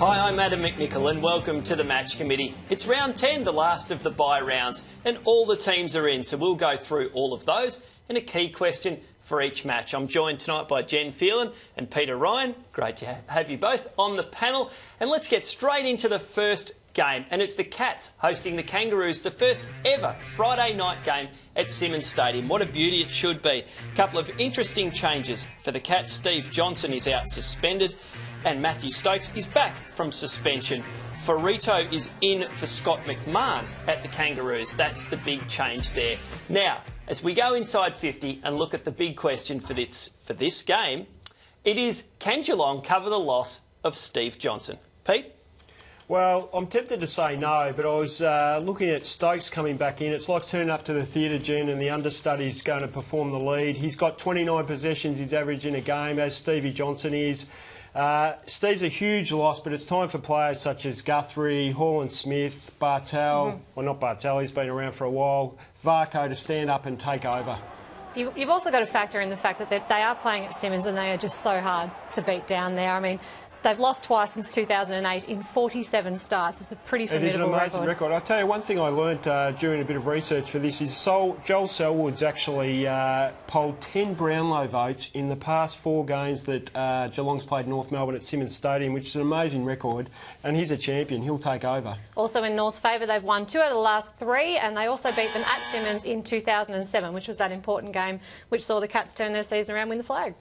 Hi, I'm Adam McNichol and welcome to the Match Committee. It's round 10, the last of the bye rounds, and all the teams are in, so we'll go through all of those and a key question for each match. I'm joined tonight by Jen Phelan and Peter Ryan. Great to have you both on the panel. And let's get straight into the first game, and it's the Cats hosting the Kangaroos, the first ever Friday night game at Simonds Stadium. What a beauty it should be. A couple of interesting changes for the Cats. Steve Johnson is out suspended and Matthew Stokes is back from suspension. Farito is in for Scott McMahon at the Kangaroos. That's the big change there. Now, as we go inside 50 and look at the big question for this game, it is, can Geelong cover the loss of Steve Johnson? Pete? Well, I'm tempted to say no, but I was looking at Stokes coming back in. It's like turning up to the theatre, Jen, and the understudy's going to perform the lead. He's got 29 possessions he's averaging a game, as Stevie Johnson is. Steve's a huge loss, but it's time for players such as Guthrie, Hall-and-Smith, Bartel, well, not Bartel, he's been around for a while, Varco to stand up and take over. You've also got to factor in the fact that they are playing at Simonds and they are just so hard to beat down there. I mean, they've lost twice since 2008 in 47 starts. It's a pretty formidable record. It is an amazing record. I'll tell you one thing I learnt during a bit of research for this is Joel Selwood's actually polled 10 Brownlow votes in the past 4 games that Geelong's played North Melbourne at Simonds Stadium, which is an amazing record, and he's a champion. He'll take over. Also in North's favour, they've won 2 out of the last 3, and they also beat them at Simonds in 2007, which was that important game which saw the Cats turn their season around and win the flag.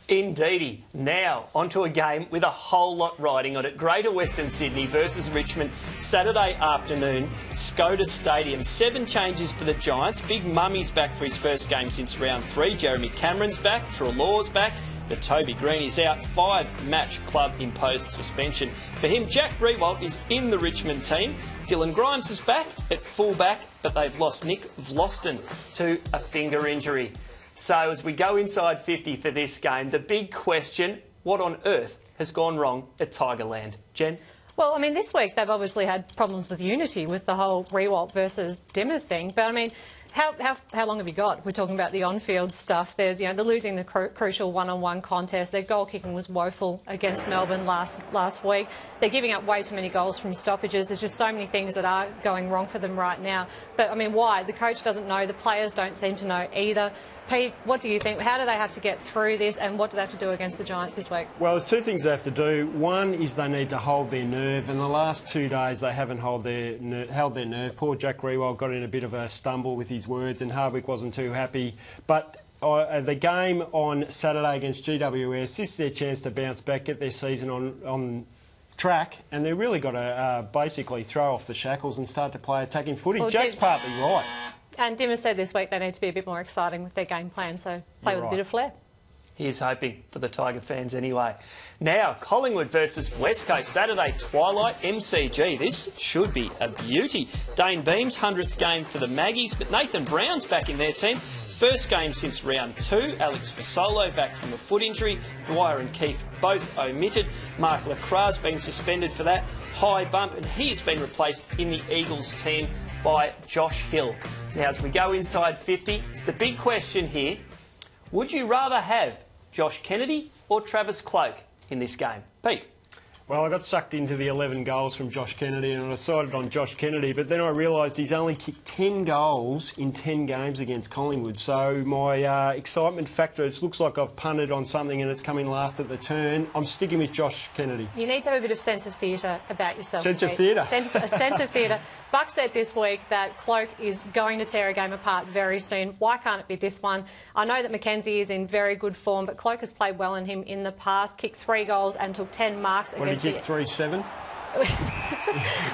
Indeedy. Now, onto a game with a whole lot riding on it. Greater Western Sydney versus Richmond, Saturday afternoon, Skoda Stadium. 7 changes for the Giants. Big Mummy's back for his first game since round 3. Jeremy Cameron's back. Treloar's back. But Toby Green is out. 5-match club-imposed suspension. For him, Jack Riewoldt is in the Richmond team. Dylan Grimes is back at full-back, but they've lost Nick Vlosten to a finger injury. So as we go inside 50 for this game, the big question, what on earth has gone wrong at Tigerland? Jen? Well, I mean, this week they've obviously had problems with unity with the whole Riewoldt versus Dimmer thing. But, I mean, how long have you got? We're talking about the on-field stuff. There's, they're losing the crucial one-on-one contest. Their goal kicking was woeful against Melbourne last week. They're giving up way too many goals from stoppages. There's just so many things that are going wrong for them right now. But, I mean, why? The coach doesn't know. The players don't seem to know either. Pete, what do you think? How do they have to get through this, and what do they have to do against the Giants this week? Well, there's 2 things they have to do. One is they need to hold their nerve, and the last 2 days they haven't held their nerve. Poor Jack Riewoldt got in a bit of a stumble with his words, and Hardwick wasn't too happy. But the game on Saturday against GWS, this is their chance to bounce back, get their season on track, and they've really got to basically throw off the shackles and start to play attacking footy. Well, Jack's partly right. And Dimmer said this week they need to be a bit more exciting with their game plan, so play with a bit of flair. He's hoping for the Tiger fans anyway. Now, Collingwood versus West Coast, Saturday twilight, MCG. This should be a beauty. Dane Beam's 100th game for the Maggies, but Nathan Brown's back in their team. First game since round 2. Alex Fasolo back from a foot injury. Dwyer and Keefe both omitted. Mark Lacroix's been suspended for that high bump, and he's been replaced in the Eagles team by Josh Hill. Now, as we go inside 50, the big question here, would you rather have Josh Kennedy or Travis Cloke in this game? Pete? Well, I got sucked into the 11 goals from Josh Kennedy and I decided on Josh Kennedy, but then I realised he's only kicked 10 goals in 10 games against Collingwood. So my excitement factor, it looks like I've punted on something and it's coming last at the turn. I'm sticking with Josh Kennedy. You need to have a bit of sense of theatre about yourself. Sense of theatre? A sense of theatre. Buck said this week that Cloke is going to tear a game apart very soon. Why can't it be this one? I know that Mackenzie is in very good form, but Cloke has played well in him in the past, kicked 3 goals and took 10 marks against What did he kick, 3-7?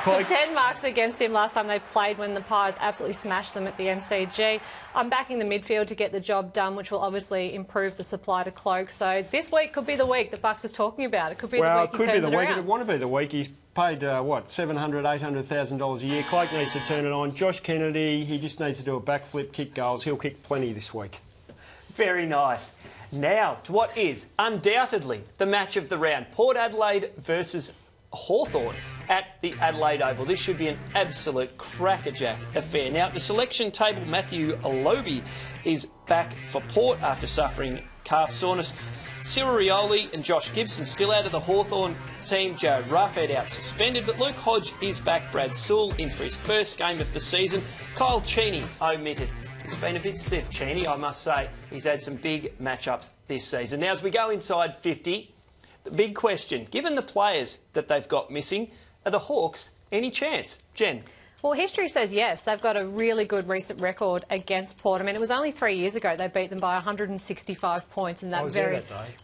Took 10 marks against him last time they played when the Pies absolutely smashed them at the MCG. I'm backing the midfield to get the job done, which will obviously improve the supply to Cloke. So this week could be the week that Bucks is talking about. It could be the week he turns it around. Well, it could be the week. It want to be the week. He's paid, what, $700,000, $800,000 a year. Cloke needs to turn it on. Josh Kennedy, he just needs to do a backflip, kick goals. He'll kick plenty this week. Very nice. Now, to what is undoubtedly the match of the round. Port Adelaide versus Hawthorn at the Adelaide Oval. This should be an absolute crackerjack affair. Now, at the selection table, Matthew Alobi is back for Port after suffering calf soreness. Cyril Rioli and Josh Gibson still out of the Hawthorn team. Jared Ruffhead out suspended, but Luke Hodge is back. Brad Sewell in for his first game of the season. Kyle Cheney omitted. It's been a bit stiff, Cheney, I must say. He's had some big matchups this season. Now, as we go inside 50, the big question, given the players that they've got missing, are the Hawks any chance? Jen? Well, history says yes. They've got a really good recent record against Port. I mean, it was only 3 years ago they beat them by 165 points in that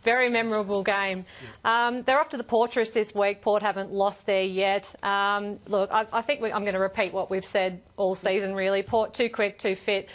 very memorable game. Yeah. They're off to the Portress this week. Port haven't lost there yet. Look, I think I'm going to repeat what we've said all season, really. Port too quick, too fit.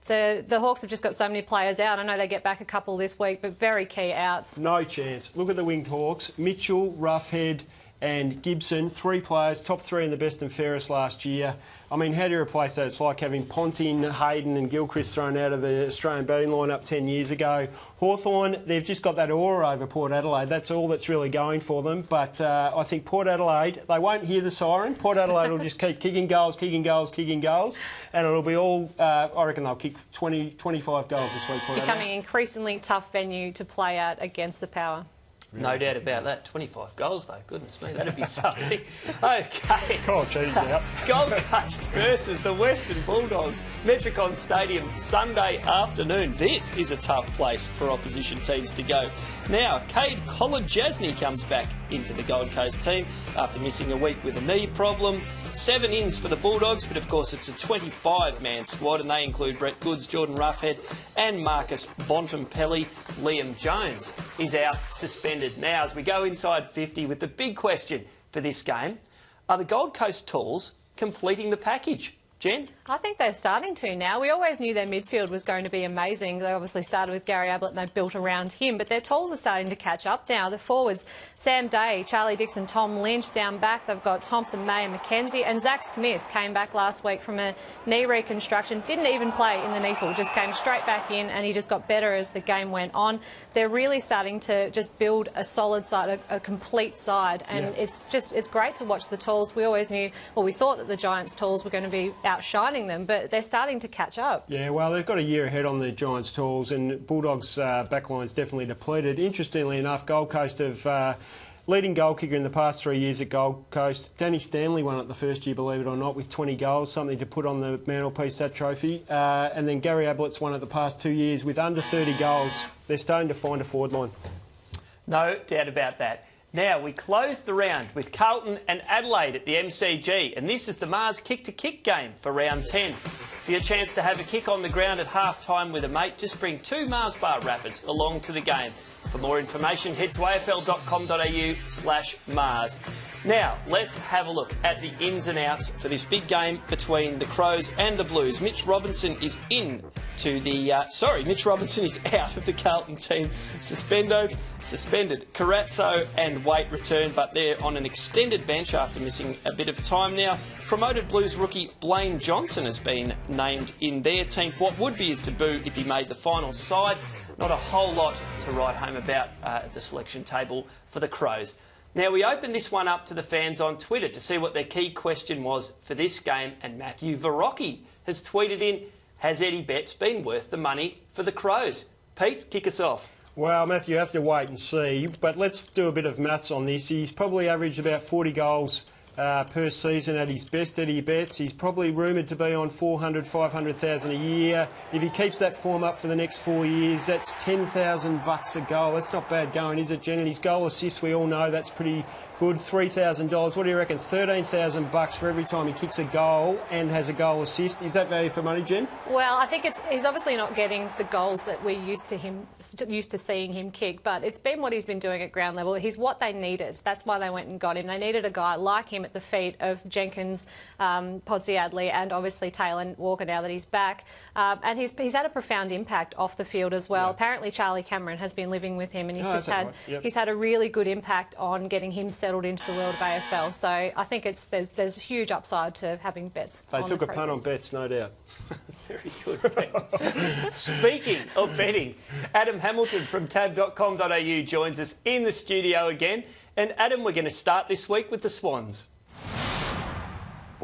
The Hawks have just got so many players out. I know they get back a couple this week, but very key outs. No chance. Look at the winged Hawks. Mitchell, Ruffhead and Gibson, 3 players, top 3 in the best and fairest last year. I mean, how do you replace that? It's like having Ponting, Hayden and Gilchrist thrown out of the Australian batting lineup 10 years ago. Hawthorn, they've just got that aura over Port Adelaide. That's all that's really going for them. But I think Port Adelaide, they won't hear the siren. Port Adelaide will just keep kicking goals, and it'll be all, I reckon they'll kick 20, 25 goals this week. Port Becoming an increasingly tough venue to play at against the power. No doubt about that. 25 goals, though. Goodness me, that'd be something. OK. Oh, geez, out. Gold Coast versus the Western Bulldogs. Metricon Stadium, Sunday afternoon. This is a tough place for opposition teams to go. Now, Cade Kolodjasny comes back into the Gold Coast team after missing a week with a knee problem. 7 ins for the Bulldogs, but of course it's a 25-man squad, and they include Brett Goods, Jordan Ruffhead and Marcus Bontempelli. Liam Jones is out suspended. Now, as we go inside 50 with the big question for this game, are the Gold Coast Tools completing the package? Jen? I think they're starting to now. We always knew their midfield was going to be amazing. They obviously started with Gary Ablett and they built around him, but their tools are starting to catch up now. The forwards, Sam Day, Charlie Dixon, Tom Lynch. Down back, they've got Thompson, May and McKenzie. And Zach Smith came back last week from a knee reconstruction. Didn't even play in the knee-full, just came straight back in, and he just got better as the game went on. They're really starting to just build a solid side, a complete side, and it's great to watch the tools. We always knew, well, we thought that the Giants' tools were going to be outshining them, but they're starting to catch up. Yeah, well, they've got a year ahead on the Giants' tools, and Bulldogs' backline's definitely depleted. Interestingly enough, Gold Coast have leading goal kicker in the past 3 years at Gold Coast. Danny Stanley won it the first year, believe it or not, with 20 goals, something to put on the mantelpiece, that trophy. And then Gary Ablett's won it the past 2 years with under 30 goals. They're starting to find a forward line. No doubt about that. Now, we closed the round with Carlton and Adelaide at the MCG, and this is the Mars kick-to-kick game for round 10. For your chance to have a kick on the ground at half-time with a mate, just bring 2 Mars bar wrappers along to the game. For more information, head to afl.com.au/Mars. Now, let's have a look at the ins and outs for this big game between the Crows and the Blues. Mitch Robinson is Mitch Robinson is out of the Carlton team. Suspended. Carazzo and Waite return, but they're on an extended bench after missing a bit of time now. Promoted Blues rookie Blaine Johnson has been named in their team for what would be his debut if he made the final side. Not a whole lot to write home about at the selection table for the Crows. Now, we opened this one up to the fans on Twitter to see what their key question was for this game, and Matthew Verrocchi has tweeted in, has Eddie Betts been worth the money for the Crows? Pete, kick us off. Well, Matthew, you have to wait and see, but let's do a bit of maths on this. He's probably averaged about 40 goals per season at his best, Eddie Betts. He's probably rumoured to be on 400, 500,000 a year. If he keeps that form up for the next 4 years, that's $10,000 a goal. That's not bad going, is it, Jen? And his goal assists, we all know that's pretty good. $3,000. What do you reckon? $13,000 for every time he kicks a goal and has a goal assist. Is that value for money, Jen? Well, I think he's obviously not getting the goals that we're used to seeing him kick, but it's been what he's been doing at ground level. He's what they needed. That's why they went and got him. They needed a guy like him at the feet of Jenkins, Podsiadly, and obviously Taylor Walker now that he's back. And he's had a profound impact off the field as well. Yeah. Apparently Charlie Cameron has been living with him, and he's had a really good impact on getting him settled into the world of AFL. So I think there's huge upside to having Betts. They took a punt on Betts, no doubt. Very good. Speaking of betting, Adam Hamilton from tab.com.au joins us in the studio again. And Adam, we're going to start this week with the Swans.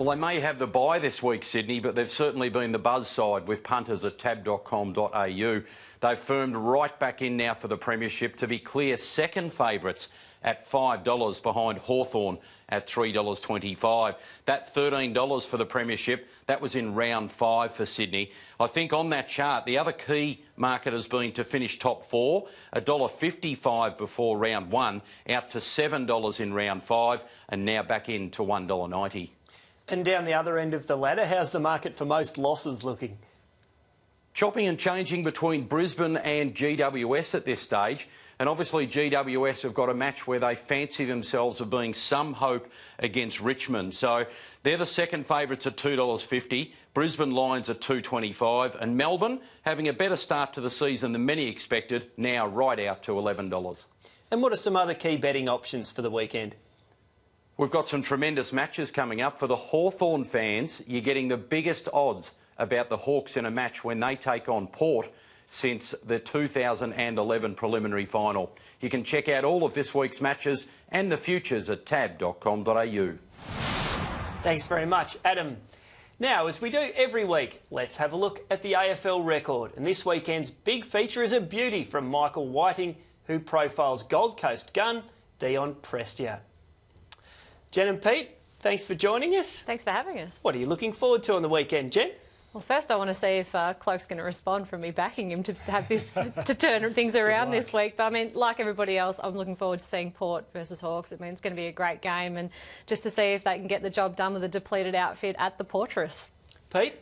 Well, they may have the bye this week, Sydney, but they've certainly been the buzz side with punters at tab.com.au. They've firmed right back in now for the premiership to be clear second favourites at $5 behind Hawthorn at $3.25. That $13 for the premiership, that was in round 5 for Sydney. I think on that chart, the other key market has been to finish top 4, $1.55 before round 1, out to $7 in round 5, and now back in to $1.90. And down the other end of the ladder, how's the market for most losses looking? Chopping and changing between Brisbane and GWS at this stage. And obviously GWS have got a match where they fancy themselves of being some hope against Richmond. So they're the second favourites at $2.50. Brisbane Lions at $2.25. And Melbourne having a better start to the season than many expected, now right out to $11. And what are some other key betting options for the weekend? We've got some tremendous matches coming up. For the Hawthorn fans, you're getting the biggest odds about the Hawks in a match when they take on Port since the 2011 preliminary final. You can check out all of this week's matches and the futures at tab.com.au. Thanks very much, Adam. Now, as we do every week, let's have a look at the AFL record. And this weekend's big feature is a beauty from Michael Whiting, who profiles Gold Coast gun Dion Prestia. Jen and Pete, thanks for joining us. Thanks for having us. What are you looking forward to on the weekend, Jen? Well, first I want to see if Cloke's going to respond from me backing him to have this to turn things around this week. But I mean, like everybody else, I'm looking forward to seeing Port versus Hawks. I mean, it's going to be a great game, and just to see if they can get the job done with a depleted outfit at the Portress. Pete?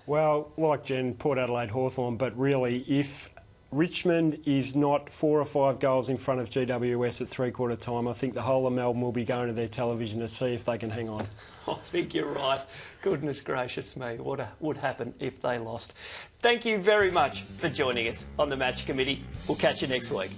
Well, like Jen, Port Adelaide Hawthorn, but really if Richmond is not 4 or 5 goals in front of GWS at three-quarter time, I think the whole of Melbourne will be going to their television to see if they can hang on. I think you're right. Goodness gracious me, what would happen if they lost? Thank you very much for joining us on the Match Committee. We'll catch you next week.